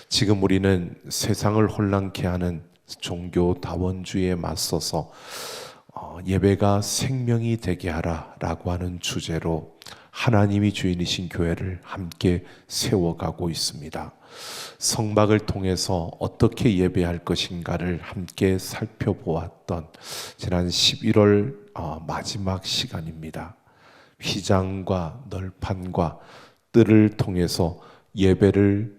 지금 우리는 세상을 혼란케 하는 종교 다원주의에 맞서서 예배가 생명이 되게 하라라고 하는 주제로 하나님이 주인이신 교회를 함께 세워가고 있습니다. 성막을 통해서 어떻게 예배할 것인가를 함께 살펴보았던 지난 11월 마지막 시간입니다. 휘장과 널판과 뜰을 통해서 예배를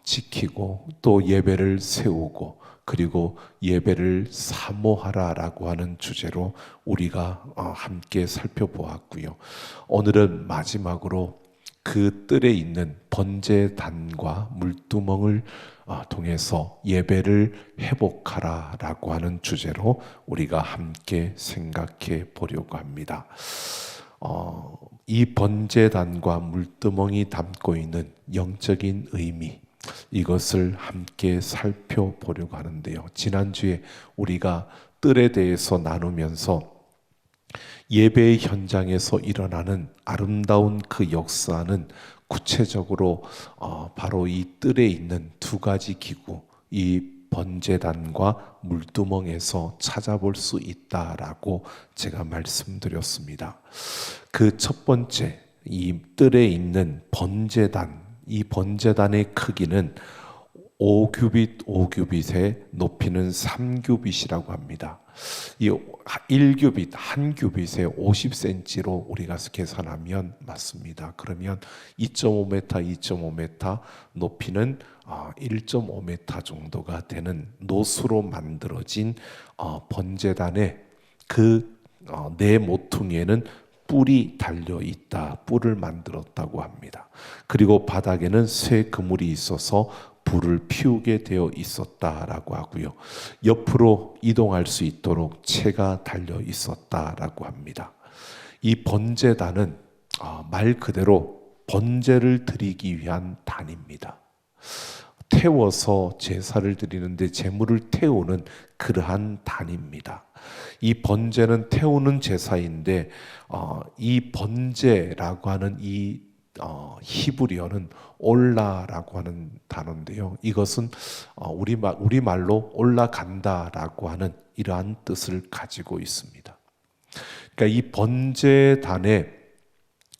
지키고 또 예배를 세우고 그리고 예배를 사모하라라고 하는 주제로 우리가 함께 살펴보았고요. 오늘은 마지막으로 그 뜰에 있는 번제단과 물두멍을 통해서 예배를 회복하라라고 하는 주제로 우리가 함께 생각해 보려고 합니다. 이 번제단과 물두멍이 담고 있는 영적인 의미, 이것을 함께 살펴보려고 하는데요. 지난주에 우리가 뜰에 대해서 나누면서 예배의 현장에서 일어나는 아름다운 그 역사는 구체적으로 바로 이 뜰에 있는 두 가지 기구, 이 번제단과 물두멍에서 찾아볼 수 있다라고 제가 말씀드렸습니다. 그 첫 번째, 이 뜰에 있는 번제단, 이 번제단의 크기는 5규빗, 5규빗의 높이는 3규빗이라고 합니다. 이 1규빗, 한 규빗에 50cm로 우리가 계산하면 맞습니다. 그러면 2.5m, 2.5m, 높이는 1.5m 정도가 되는 노수로 만들어진 번제단의 그 네 모퉁이에는 뿔이 달려있다. 뿔을 만들었다고 합니다. 그리고 바닥에는 쇠 그물이 있어서 불을 피우게 되어 있었다라고 하고요. 옆으로 이동할 수 있도록 채가 달려 있었다라고 합니다. 이 번제단은 말 그대로 번제를 드리기 위한 단입니다. 태워서 제사를 드리는데 제물을 태우는 그러한 단입니다. 이 번제는 태우는 제사인데 이 번제라고 하는 이 히브리어는 올라라고 하는 단어인데요. 이것은 우리말로 올라간다라고 하는 이러한 뜻을 가지고 있습니다. 그러니까 이 번제단의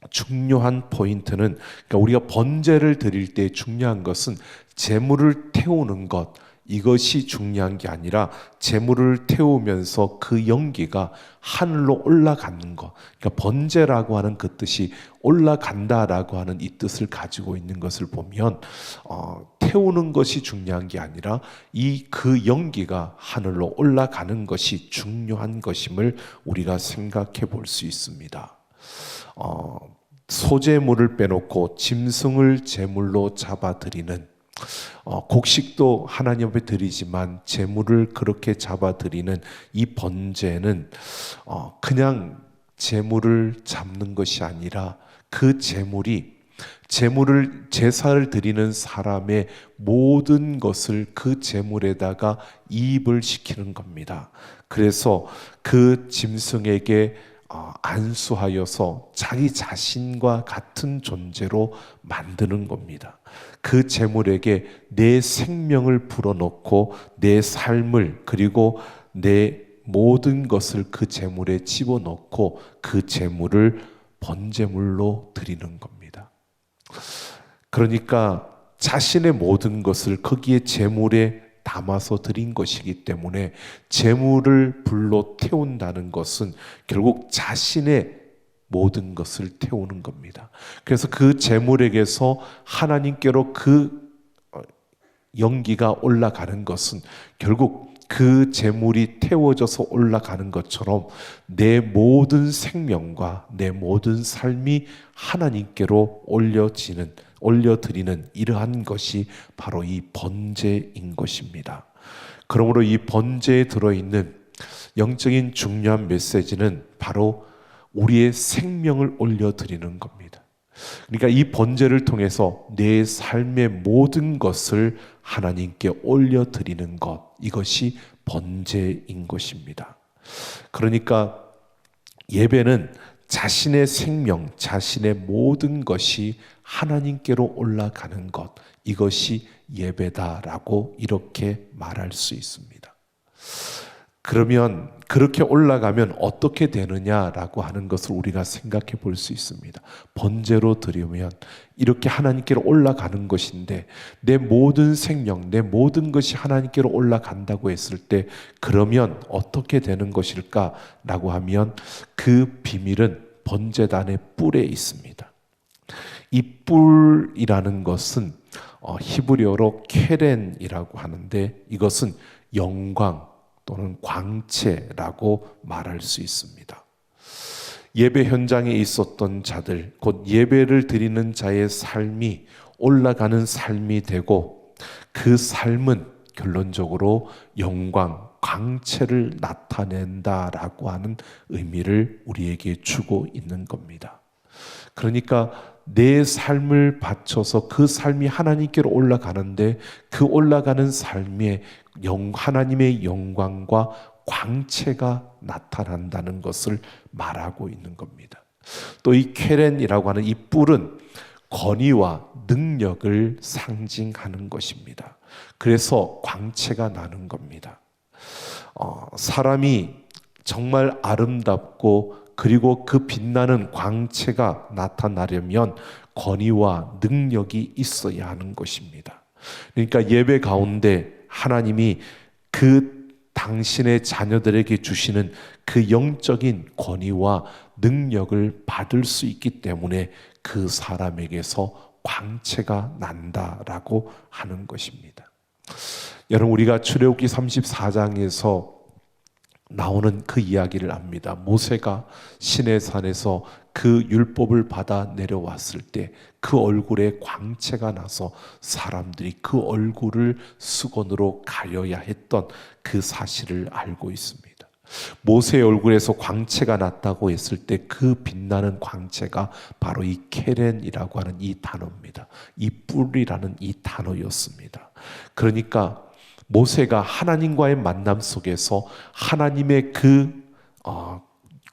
중요한 포인트는, 그러니까 우리가 번제를 드릴 때 중요한 것은 제물을 태우는 것, 이것이 중요한 게 아니라 제물을 태우면서 그 연기가 하늘로 올라가는 것. 그러니까 번제라고 하는 그 뜻이 올라간다라고 하는 이 뜻을 가지고 있는 것을 보면 태우는 것이 중요한 게 아니라 그 연기가 하늘로 올라가는 것이 중요한 것임을 우리가 생각해 볼 수 있습니다. 소제물을 빼놓고 짐승을 제물로 잡아드리는, 곡식도 하나님 앞에 드리지만 제물을 그렇게 잡아드리는 이 번제는 그냥 제물을 잡는 것이 아니라 그 제사를 드리는 사람의 모든 것을 그 제물에다가 이입을 시키는 겁니다. 그래서 그 짐승에게 안수하여서 자기 자신과 같은 존재로 만드는 겁니다. 그 제물에게 내 생명을 불어넣고 내 삶을, 그리고 내 모든 것을 그 제물에 집어넣고 그 제물을 번제물로 드리는 겁니다. 그러니까 자신의 모든 것을 거기에 제물에 담아서 드린 것이기 때문에 제물을 불로 태운다는 것은 결국 자신의 모든 것을 태우는 겁니다. 그래서 그 제물에게서 하나님께로 그 연기가 올라가는 것은 결국 그 제물이 태워져서 올라가는 것처럼 내 모든 생명과 내 모든 삶이 하나님께로 올려드리는 이러한 것이 바로 이 번제인 것입니다. 그러므로 이 번제에 들어있는 영적인 중요한 메시지는 바로 우리의 생명을 올려드리는 겁니다. 그러니까 이 번제를 통해서 내 삶의 모든 것을 하나님께 올려드리는 것, 이것이 번제인 것입니다. 그러니까 예배는 자신의 생명, 자신의 모든 것이 하나님께로 올라가는 것, 이것이 예배다라고 이렇게 말할 수 있습니다. 그러면 그렇게 올라가면 어떻게 되느냐라고 하는 것을 우리가 생각해 볼 수 있습니다. 번제로 드리면 이렇게 하나님께로 올라가는 것인데, 내 모든 생명, 내 모든 것이 하나님께로 올라간다고 했을 때 그러면 어떻게 되는 것일까라고 하면 그 비밀은 번제단의 뿔에 있습니다. 이 뿔이라는 것은 히브리어로 케렌이라고 하는데, 이것은 영광 또는 광채라고 말할 수 있습니다. 예배 현장에 있었던 자들, 곧 예배를 드리는 자의 삶이 올라가는 삶이 되고, 그 삶은 결론적으로 영광, 광채를 나타낸다라고 하는 의미를 우리에게 주고 있는 겁니다. 그러니까 내 삶을 바쳐서 그 삶이 하나님께로 올라가는데, 그 올라가는 삶에 하나님의 영광과 광채가 나타난다는 것을 말하고 있는 겁니다. 또 이 케렌이라고 하는 이 뿔은 권위와 능력을 상징하는 것입니다. 그래서 광채가 나는 겁니다. 사람이 정말 아름답고 그리고 그 빛나는 광채가 나타나려면 권위와 능력이 있어야 하는 것입니다. 그러니까 예배 가운데 하나님이 그 당신의 자녀들에게 주시는 그 영적인 권위와 능력을 받을 수 있기 때문에 그 사람에게서 광채가 난다라고 하는 것입니다. 여러분, 우리가 출애굽기 34장에서 나오는 그 이야기를 압니다. 모세가 시내산에서 그 율법을 받아 내려왔을 때 그 얼굴에 광채가 나서 사람들이 그 얼굴을 수건으로 가려야 했던 그 사실을 알고 있습니다. 모세의 얼굴에서 광채가 났다고 했을 때 그 빛나는 광채가 바로 이 케렌이라고 하는 이 단어입니다. 이 뿔이라는 이 단어였습니다. 그러니까 모세가 하나님과의 만남 속에서 하나님의 그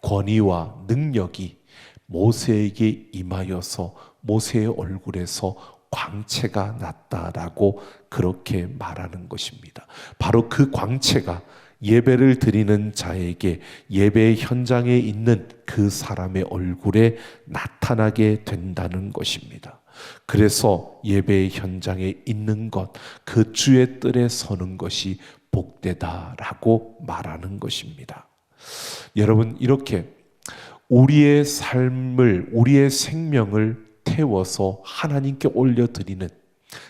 권위와 능력이 모세에게 임하여서 모세의 얼굴에서 광채가 났다라고 그렇게 말하는 것입니다. 바로 그 광채가 예배를 드리는 자에게 예배 현장에 있는 그 사람의 얼굴에 나타나게 된다는 것입니다. 그래서 예배 현장에 있는 것, 그 주의 뜰에 서는 것이 복되다라고 말하는 것입니다. 여러분, 이렇게 우리의 삶을, 우리의 생명을 태워서 하나님께 올려드리는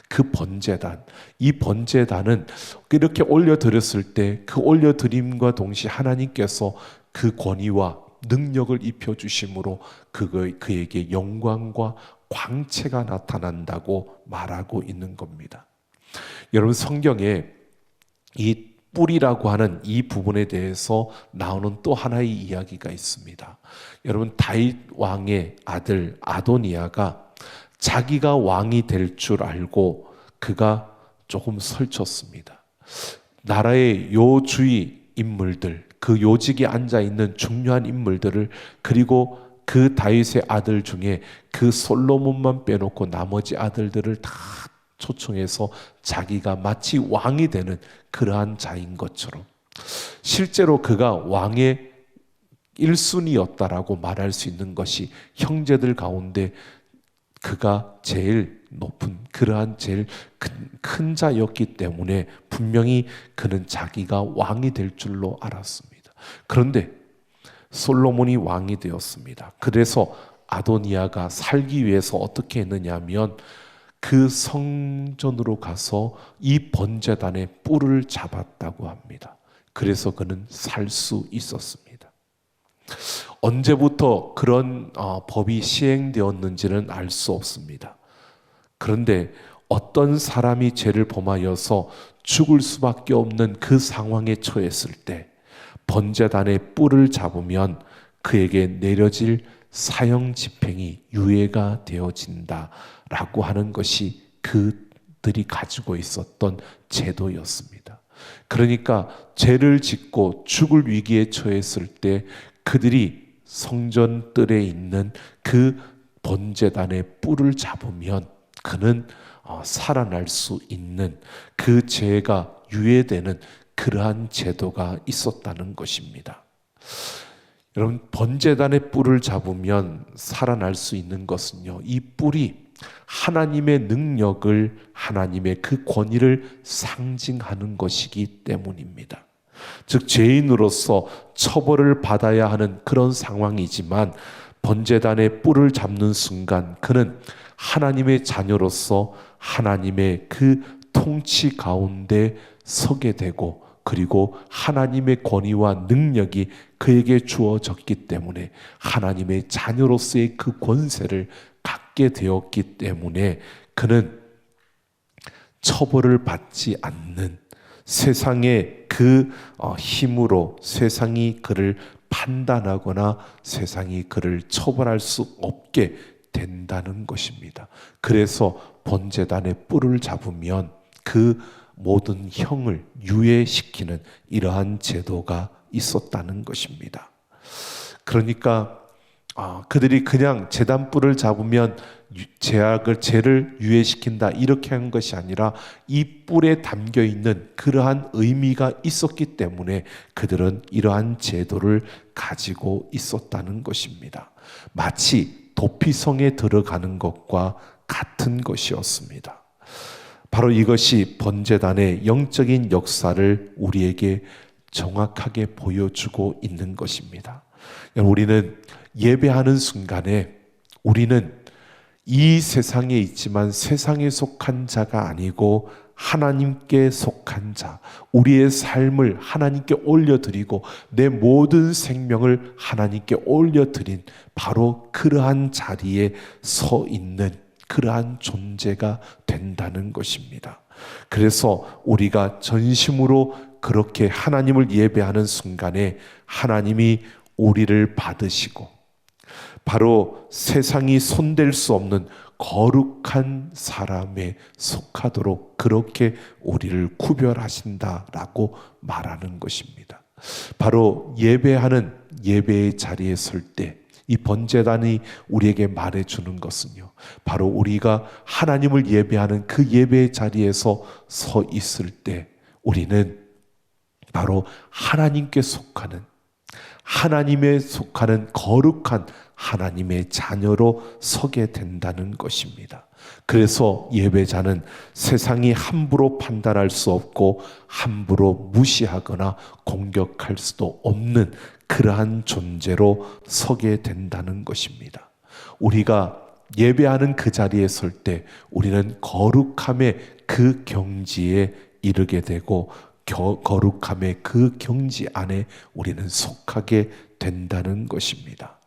그 번제단, 이 번제단은 이렇게 올려드렸을 때 그 올려드림과 동시에 하나님께서 그 권위와 능력을 입혀주심으로 그에게 영광과 광채가 나타난다고 말하고 있는 겁니다. 여러분, 성경에 이 뿔이라고 하는 이 부분에 대해서 나오는 또 하나의 이야기가 있습니다. 여러분, 다윗 왕의 아들 아도니아가 자기가 왕이 될 줄 알고 그가 조금 설쳤습니다. 나라의 요주의 인물들, 그 요직에 앉아있는 중요한 인물들을, 그리고 그 다윗의 아들 중에 그 솔로몬만 빼놓고 나머지 아들들을 다 초청해서 자기가 마치 왕이 되는 그러한 자인 것처럼, 실제로 그가 왕의 1순위였다라고 말할 수 있는 것이 형제들 가운데 그가 제일 높은 그러한 제일 큰 자였기 때문에 분명히 그는 자기가 왕이 될 줄로 알았습니다. 그런데 솔로몬이 왕이 되었습니다. 그래서 아도니아가 살기 위해서 어떻게 했느냐 하면 그 성전으로 가서 이 번제단의 뿔을 잡았다고 합니다. 그래서 그는 살 수 있었습니다. 언제부터 그런 법이 시행되었는지는 알 수 없습니다. 그런데 어떤 사람이 죄를 범하여서 죽을 수밖에 없는 그 상황에 처했을 때 번제단의 뿔을 잡으면 그에게 내려질 사형 집행이 유예가 되어진다라고 하는 것이 그들이 가지고 있었던 제도였습니다. 그러니까 죄를 짓고 죽을 위기에 처했을 때 그들이 성전 뜰에 있는 그 번제단의 뿔을 잡으면 그는 살아날 수 있는, 그 죄가 유예되는 그러한 제도가 있었다는 것입니다. 여러분, 번제단의 뿔을 잡으면 살아날 수 있는 것은요, 이 뿔이 하나님의 능력을, 하나님의 그 권위를 상징하는 것이기 때문입니다. 즉 죄인으로서 처벌을 받아야 하는 그런 상황이지만 번제단의 뿔을 잡는 순간 그는 하나님의 자녀로서 하나님의 그 통치 가운데 서게 되고, 그리고 하나님의 권위와 능력이 그에게 주어졌기 때문에 하나님의 자녀로서의 그 권세를 갖게 되었기 때문에 그는 처벌을 받지 않는, 세상의 그 힘으로 세상이 그를 판단하거나 세상이 그를 처벌할 수 없게 된다는 것입니다. 그래서 번제단의 뿔을 잡으면 그 모든 형을 유예시키는 이러한 제도가 있었다는 것입니다. 그러니까 그들이 그냥 제단 뿔을 잡으면 죄를 유예시킨다 이렇게 한 것이 아니라 이 뿔에 담겨 있는 그러한 의미가 있었기 때문에 그들은 이러한 제도를 가지고 있었다는 것입니다. 마치 도피성에 들어가는 것과 같은 것이었습니다. 바로 이것이 번제단의 영적인 역사를 우리에게 정확하게 보여주고 있는 것입니다. 우리는 예배하는 순간에 우리는 이 세상에 있지만 세상에 속한 자가 아니고 하나님께 속한 자, 우리의 삶을 하나님께 올려드리고 내 모든 생명을 하나님께 올려드린 바로 그러한 자리에 서 있는 그러한 존재가 된다는 것입니다. 그래서 우리가 전심으로 그렇게 하나님을 예배하는 순간에 하나님이 우리를 받으시고 바로 세상이 손댈 수 없는 거룩한 사람에 속하도록 그렇게 우리를 구별하신다라고 말하는 것입니다. 바로 예배하는 예배의 자리에 설 때 이 번제단이 우리에게 말해주는 것은요, 바로 우리가 하나님을 예배하는 그 예배의 자리에서 서 있을 때 우리는 바로 하나님께 속하는, 하나님에 속하는 거룩한 하나님의 자녀로 서게 된다는 것입니다. 그래서 예배자는 세상이 함부로 판단할 수 없고 함부로 무시하거나 공격할 수도 없는 그러한 존재로 서게 된다는 것입니다. 우리가 예배하는 그 자리에 설 때 우리는 거룩함의 그 경지에 이르게 되고 거룩함의 그 경지 안에 우리는 속하게 된다는 것입니다.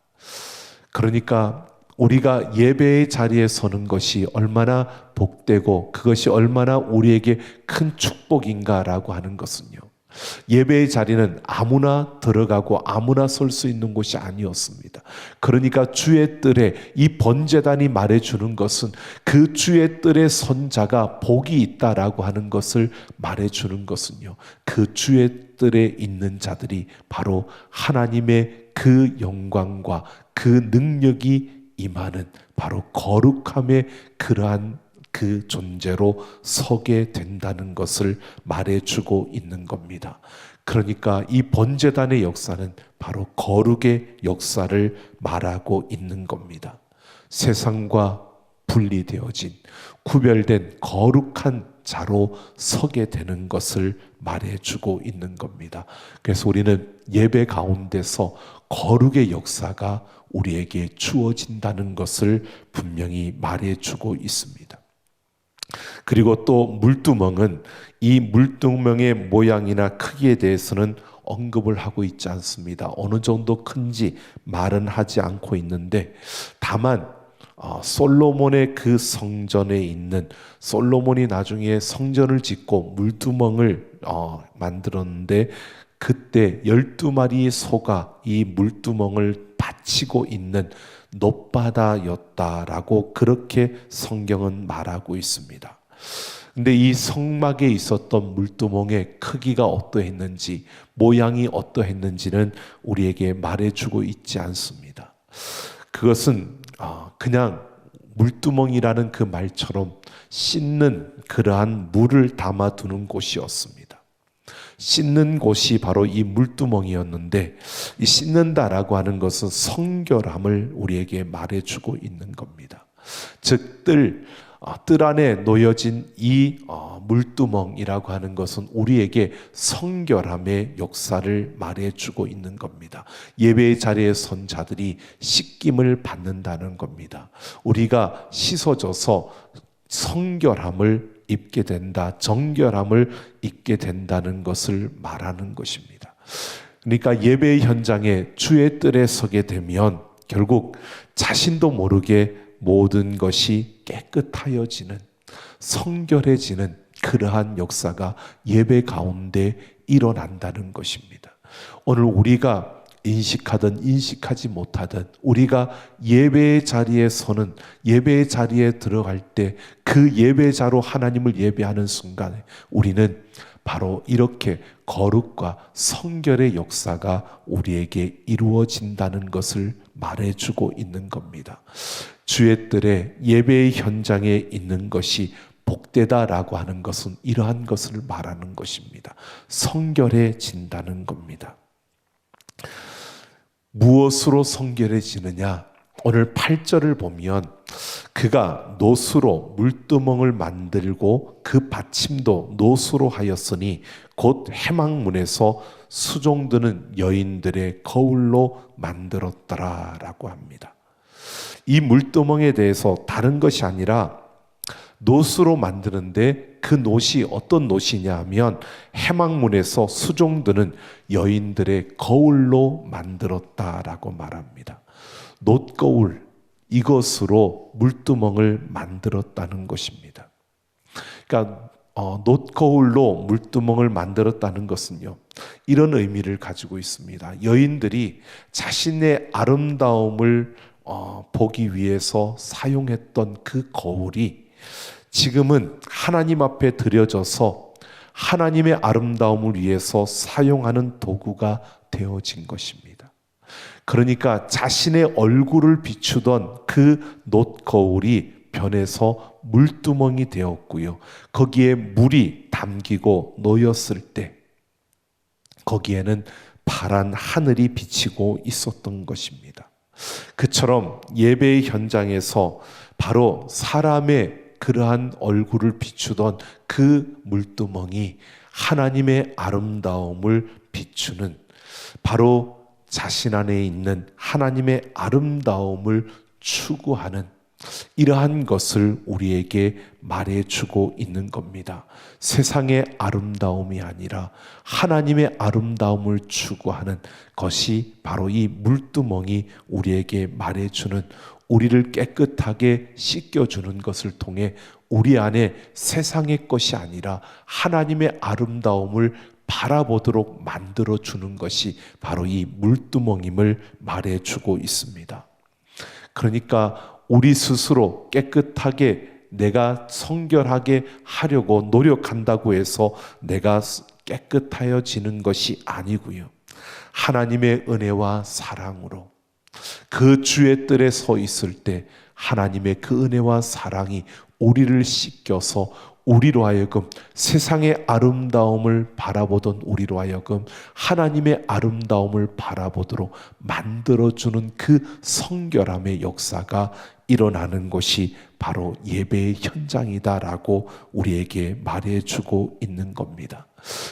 그러니까 우리가 예배의 자리에 서는 것이 얼마나 복되고 그것이 얼마나 우리에게 큰 축복인가라고 하는 것은요, 예배의 자리는 아무나 들어가고 아무나 설 수 있는 곳이 아니었습니다. 그러니까 주의 뜰에 이 번제단이 말해주는 것은 그 주의 뜰에 선 자가 복이 있다라고 하는 것을 말해주는 것은요, 그 주의 뜰에 있는 자들이 바로 하나님의 그 영광과 그 능력이 임하는 바로 거룩함의 그러한 그 존재로 서게 된다는 것을 말해주고 있는 겁니다. 그러니까 이 번제단의 역사는 바로 거룩의 역사를 말하고 있는 겁니다. 세상과 분리되어진 구별된 거룩한 자로 서게 되는 것을 말해주고 있는 겁니다. 그래서 우리는 예배 가운데서 거룩의 역사가 우리에게 주어진다는 것을 분명히 말해주고 있습니다. 그리고 또 물두멍은 이 물두멍의 모양이나 크기에 대해서는 언급을 하고 있지 않습니다. 어느 정도 큰지 말은 하지 않고 있는데, 다만 솔로몬의 그 성전에 있는, 솔로몬이 나중에 성전을 짓고 물두멍을 만들었는데 그때 12마리의 소가 이 물두멍을 받치고 있는 놋바다였다라고 그렇게 성경은 말하고 있습니다. 근데 이 성막에 있었던 물두멍의 크기가 어떠했는지, 모양이 어떠했는지는 우리에게 말해주고 있지 않습니다. 그것은 그냥 물두멍이라는 그 말처럼 씻는 그러한 물을 담아두는 곳이었습니다. 씻는 곳이 바로 이 물두멍이었는데, 이 씻는다라고 하는 것은 성결함을 우리에게 말해주고 있는 겁니다. 즉 뜰 안에 놓여진 이 물두멍이라고 하는 것은 우리에게 성결함의 역사를 말해주고 있는 겁니다. 예배의 자리에 선 자들이 씻김을 받는다는 겁니다. 우리가 씻어져서 성결함을 입게 된다, 정결함을 입게 된다는 것을 말하는 것입니다. 그러니까 예배의 현장에 주의 뜰에 서게 되면 결국 자신도 모르게 모든 것이 깨끗하여지는, 성결해지는 그러한 역사가 예배 가운데 일어난다는 것입니다. 오늘 우리가 인식하든 인식하지 못하든 우리가 예배의 자리에 서는, 예배의 자리에 들어갈 때 그 예배자로 하나님을 예배하는 순간에 우리는 바로 이렇게 거룩과 성결의 역사가 우리에게 이루어진다는 것을 말해주고 있는 겁니다. 주의 뜰에 예배의 현장에 있는 것이 복되다라고 하는 것은 이러한 것을 말하는 것입니다. 성결해진다는 겁니다. 무엇으로 성결해지느냐? 오늘 8절을 보면 그가 노수로 물두멍을 만들고 그 받침도 노수로 하였으니 곧 해망문에서 수종드는 여인들의 거울로 만들었더라라고 합니다. 이 물두멍에 대해서 다른 것이 아니라 노수로 만드는데 그 노시 어떤 노시냐 하면 해망문에서 수종드는 여인들의 거울로 만들었다라고 말합니다. 놋거울, 이것으로 물두멍을 만들었다는 것입니다. 그러니까 놋거울로 물두멍을 만들었다는 것은요, 이런 의미를 가지고 있습니다. 여인들이 자신의 아름다움을 보기 위해서 사용했던 그 거울이 지금은 하나님 앞에 드려져서 하나님의 아름다움을 위해서 사용하는 도구가 되어진 것입니다. 그러니까 자신의 얼굴을 비추던 그 놋거울이 변해서 물두멍이 되었고요. 거기에 물이 담기고 놓였을 때 거기에는 파란 하늘이 비치고 있었던 것입니다. 그처럼 예배의 현장에서 바로 사람의 그러한 얼굴을 비추던 그 물두멍이 하나님의 아름다움을 비추는, 바로 자신 안에 있는 하나님의 아름다움을 추구하는 이러한 것을 우리에게 말해주고 있는 겁니다. 세상의 아름다움이 아니라 하나님의 아름다움을 추구하는 것이 바로 이 물두멍이 우리에게 말해주는, 우리를 깨끗하게 씻겨주는 것을 통해 우리 안에 세상의 것이 아니라 하나님의 아름다움을 바라보도록 만들어주는 것이 바로 이 물두멍임을 말해주고 있습니다. 그러니까 우리 스스로 깨끗하게 내가 성결하게 하려고 노력한다고 해서 내가 깨끗하여지는 것이 아니고요. 하나님의 은혜와 사랑으로 그 주의 뜰에 서 있을 때 하나님의 그 은혜와 사랑이 우리를 씻겨서 우리로 하여금 세상의 아름다움을 바라보던 우리로 하여금 하나님의 아름다움을 바라보도록 만들어주는 그 성결함의 역사가 일어나는 것이 바로 예배의 현장이다라고 우리에게 말해주고 있는 겁니다.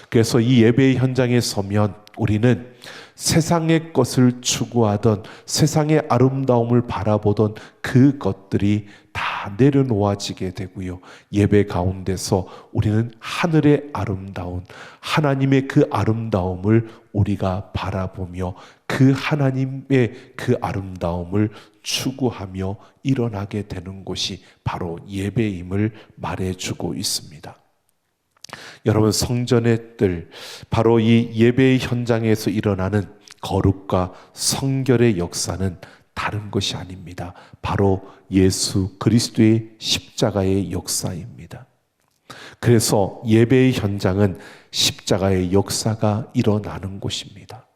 그래서 이 예배의 현장에 서면 우리는 세상의 것을 추구하던, 세상의 아름다움을 바라보던 그 것들이 다 내려놓아지게 되고요. 예배 가운데서 우리는 하늘의 아름다운, 하나님의 그 아름다움을 우리가 바라보며 그 하나님의 그 아름다움을 추구하며 일어나게 되는 곳이 바로 예배임을 말해주고 있습니다. 여러분, 성전의 뜰, 바로 이 예배의 현장에서 일어나는 거룩과 성결의 역사는 다른 것이 아닙니다. 바로 예수 그리스도의 십자가의 역사입니다. 그래서 예배의 현장은 십자가의 역사가 일어나는 곳입니다.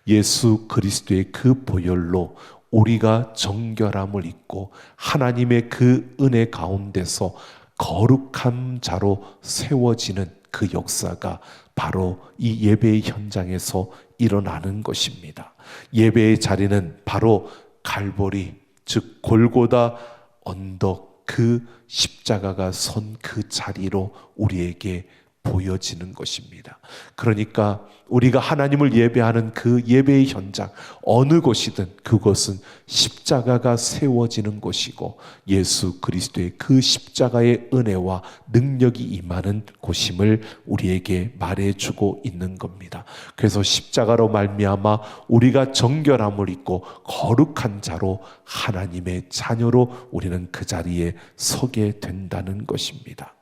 예수 그리스도의 그 보혈로 우리가 정결함을 입고 하나님의 그 은혜 가운데서 거룩한 자로 세워지는 그 역사가 바로 이 예배의 현장에서 일어나는 것입니다. 예배의 자리는 바로 갈보리, 즉 골고다 언덕, 그 십자가가 선 그 자리로 우리에게 보여지는 것입니다. 그러니까 우리가 하나님을 예배하는 그 예배의 현장, 어느 곳이든 그것은 십자가가 세워지는 곳이고 예수 그리스도의 그 십자가의 은혜와 능력이 임하는 곳임을 우리에게 말해주고 있는 겁니다. 그래서 십자가로 말미암아 우리가 정결함을 입고 거룩한 자로 하나님의 자녀로 우리는 그 자리에 서게 된다는 것입니다.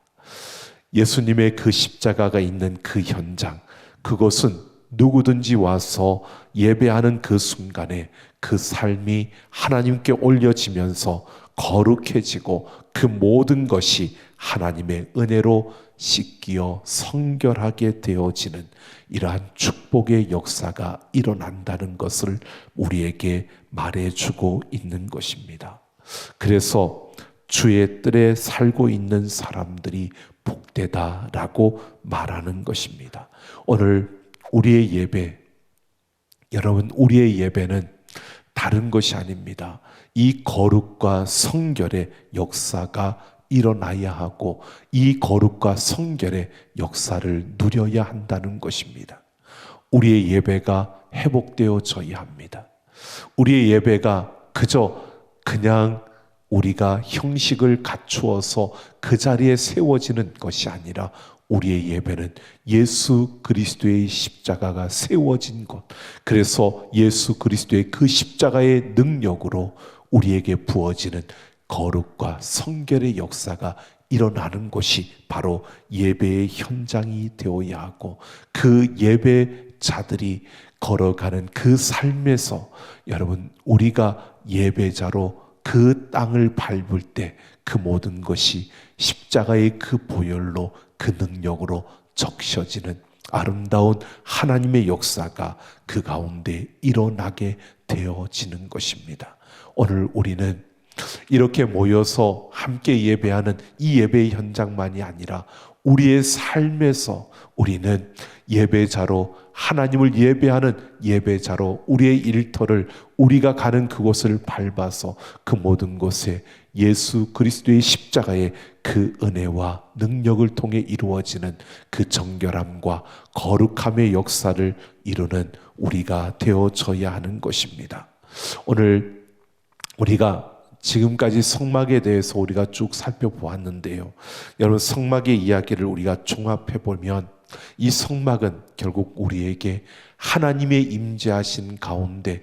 예수님의 그 십자가가 있는 그 현장, 그것은 누구든지 와서 예배하는 그 순간에 그 삶이 하나님께 올려지면서 거룩해지고 그 모든 것이 하나님의 은혜로 씻기어 성결하게 되어지는 이러한 축복의 역사가 일어난다는 것을 우리에게 말해주고 있는 것입니다. 그래서 주의 뜰에 살고 있는 사람들이 복되다라고 말하는 것입니다. 오늘 우리의 예배, 여러분, 우리의 예배는 다른 것이 아닙니다. 이 거룩과 성결의 역사가 일어나야 하고 이 거룩과 성결의 역사를 누려야 한다는 것입니다. 우리의 예배가 회복되어져야 합니다. 우리의 예배가 그냥 우리가 형식을 갖추어서 그 자리에 세워지는 것이 아니라 우리의 예배는 예수 그리스도의 십자가가 세워진 것, 그래서 예수 그리스도의 그 십자가의 능력으로 우리에게 부어지는 거룩과 성결의 역사가 일어나는 것이 바로 예배의 현장이 되어야 하고, 그 예배자들이 걸어가는 그 삶에서 여러분, 우리가 예배자로 그 땅을 밟을 때 그 모든 것이 십자가의 그 보혈로 그 능력으로 적셔지는 아름다운 하나님의 역사가 그 가운데 일어나게 되어지는 것입니다. 오늘 우리는 이렇게 모여서 함께 예배하는 이 예배의 현장만이 아니라 우리의 삶에서 우리는 예배자로, 하나님을 예배하는 예배자로 우리의 일터를, 우리가 가는 그곳을 밟아서 그 모든 곳에 예수 그리스도의 십자가의 그 은혜와 능력을 통해 이루어지는 그 정결함과 거룩함의 역사를 이루는 우리가 되어져야 하는 것입니다. 오늘 우리가 지금까지 성막에 대해서 우리가 쭉 살펴보았는데요, 여러분, 성막의 이야기를 우리가 종합해 보면 이 성막은 결국 우리에게 하나님의 임재하신 가운데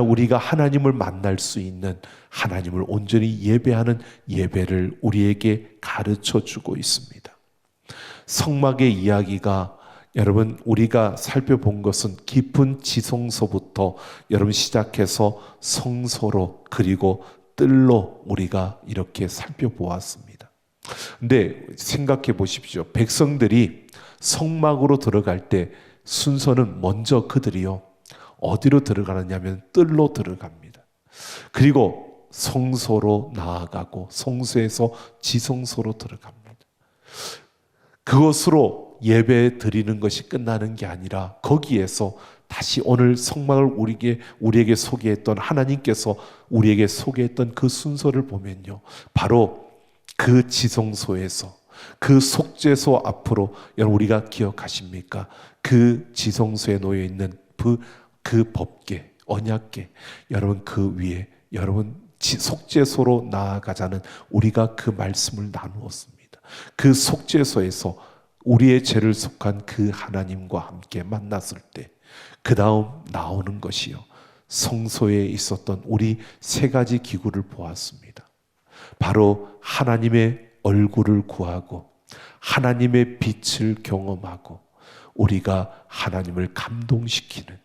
우리가 하나님을 만날 수 있는, 하나님을 온전히 예배하는 예배를 우리에게 가르쳐 주고 있습니다. 성막의 이야기가, 여러분, 우리가 살펴본 것은 깊은 지성소부터 여러분 시작해서 성소로, 그리고 뜰로 우리가 이렇게 살펴보았습니다. 근데 생각해 보십시오. 백성들이 성막으로 들어갈 때 순서는 먼저 그들이요, 어디로 들어가느냐면 뜰로 들어갑니다. 그리고 성소로 나아가고 성소에서 지성소로 들어갑니다. 그것으로 예배 드리는 것이 끝나는 게 아니라 거기에서 다시 오늘 성막을 우리에게 소개했던, 하나님께서 우리에게 소개했던 그 순서를 보면요, 바로 그 지성소에서, 그 속죄소 앞으로, 여러분, 우리가 기억하십니까? 그 지성소에 놓여 있는 그 법궤, 언약궤, 여러분, 그 위에 여러분 속죄소로 나아가자는 우리가 그 말씀을 나누었습니다. 그 속죄소에서 우리의 죄를 속한 그 하나님과 함께 만났을 때 그 다음 나오는 것이요, 성소에 있었던 우리 세 가지 기구를 보았습니다. 바로 하나님의 얼굴을 구하고 하나님의 빛을 경험하고 우리가 하나님을 감동시키는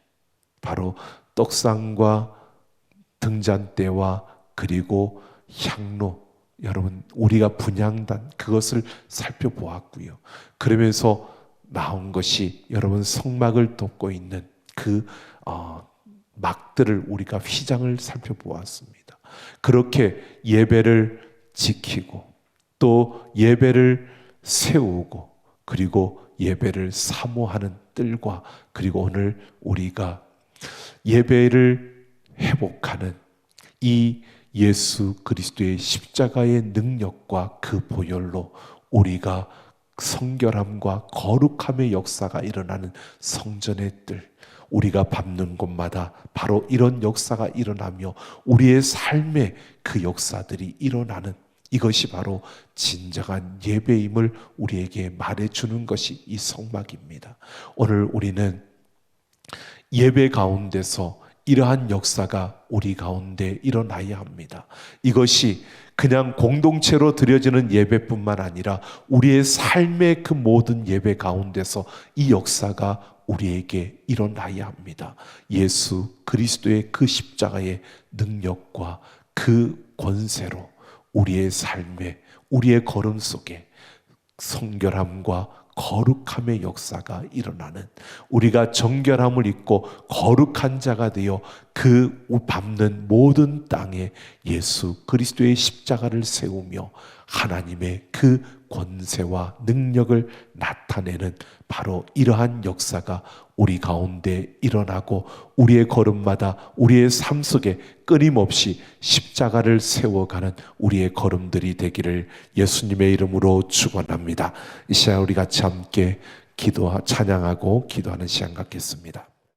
바로 떡상과 등잔대와 그리고 향로, 여러분 우리가 분향단 그것을 살펴보았고요. 그러면서 나온 것이 여러분 성막을 덮고 있는 그 막들을 우리가 휘장을 살펴보았습니다. 그렇게 예배를 지키고 또 예배를 세우고 그리고 예배를 사모하는 뜰과 그리고 오늘 우리가 예배를 회복하는 이 예수 그리스도의 십자가의 능력과 그 보혈로 우리가 성결함과 거룩함의 역사가 일어나는 성전의 뜰, 우리가 밟는 곳마다 바로 이런 역사가 일어나며 우리의 삶에 그 역사들이 일어나는, 이것이 바로 진정한 예배임을 우리에게 말해주는 것이 이 성막입니다. 오늘 우리는 예배 가운데서 이러한 역사가 우리 가운데 일어나야 합니다. 이것이 그냥 공동체로 드려지는 예배뿐만 아니라 우리의 삶의 그 모든 예배 가운데서 이 역사가 우리에게 일어나야 합니다. 예수 그리스도의 그 십자가의 능력과 그 권세로 우리의 삶에, 우리의 걸음 속에 성결함과 거룩함의 역사가 일어나는, 우리가 정결함을 입고 거룩한 자가 되어 그 밟는 모든 땅에 예수 그리스도의 십자가를 세우며 하나님의 그 권세와 능력을 나타내는 바로 이러한 역사가 우리 가운데 일어나고 우리의 걸음마다 우리의 삶 속에 끊임없이 십자가를 세워가는 우리의 걸음들이 되기를 예수님의 이름으로 축원합니다. 이 시간 우리 같이 함께 찬양하고 기도하는 시간 갖겠습니다.